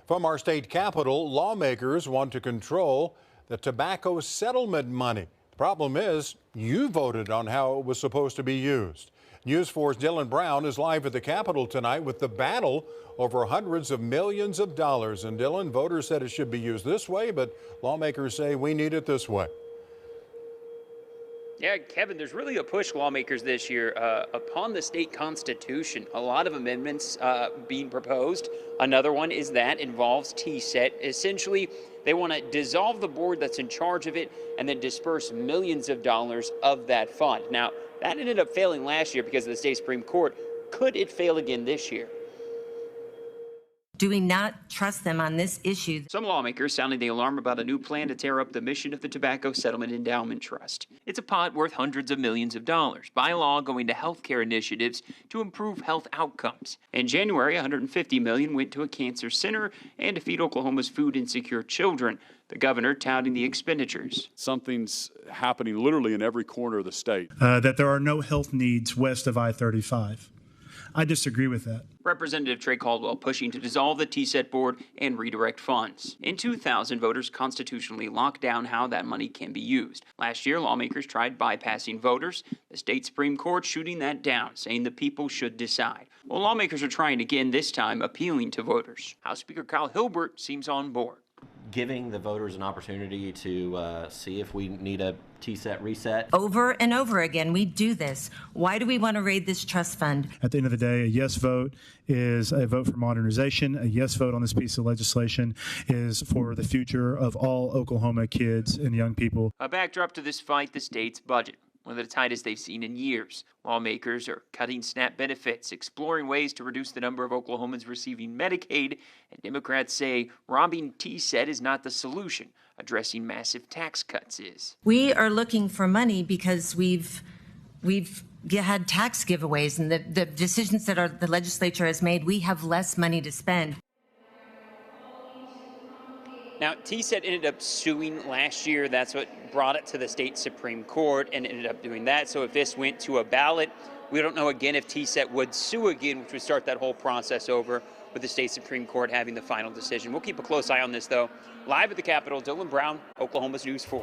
From our state capitol, lawmakers want to control the tobacco settlement money. The problem is, you voted on how it was supposed to be used. News 4's Dylan Brown is live at the Capitol tonight with the battle over hundreds of millions of dollars. And Dylan, voters said it should be used this way, but lawmakers say we need it this way. Yeah, Kevin, there's really a push, lawmakers, this year upon the state constitution. A lot of amendments being proposed. Another one is that involves TSET. Essentially, they want to dissolve the board that's in charge of it and then disperse millions of dollars of that fund. Now, that ended up failing last year because of the state Supreme Court. Could it fail again this year? Do we not trust them on this issue? Some lawmakers sounding the alarm about a new plan to tear up the mission of the Tobacco Settlement Endowment Trust. It's a pot worth hundreds of millions of dollars, by law going to healthcare initiatives to improve health outcomes. In January, $150 million went to a cancer center and to feed Oklahoma's food insecure children. The governor touting the expenditures. Something's happening literally in every corner of the state. That there are no health needs west of I-35. I disagree with that. Representative Trey Caldwell pushing to dissolve the TSET board and redirect funds. In 2000, voters constitutionally locked down how that money can be used. Last year, lawmakers tried bypassing voters. The state Supreme Court shooting that down, saying the people should decide. Well, lawmakers are trying again, this time appealing to voters. House Speaker Kyle Hilbert seems on board. Giving the voters an opportunity to see if we need a TSET reset. Over and over again, we do this. Why do we want to raid this trust fund? At the end of the day, a yes vote is a vote for modernization. A yes vote on this piece of legislation is for the future of all Oklahoma kids and young people. A backdrop to this fight, the state's budget. One of the tightest they've seen in years. Lawmakers are cutting SNAP benefits, exploring ways to reduce the number of Oklahomans receiving Medicaid, and Democrats say robbing TSET is not the solution. Addressing massive tax cuts is. We are looking for money because we've had tax giveaways, and the decisions that the legislature has made, we have less money to spend. Now, TSET ended up suing last year. That's what brought it to the state Supreme Court and ended up doing that. So if this went to a ballot, we don't know again if TSET would sue again, which would start that whole process over with the state Supreme Court having the final decision. We'll keep a close eye on this, though. Live at the Capitol, Dylan Brown, Oklahoma's News 4.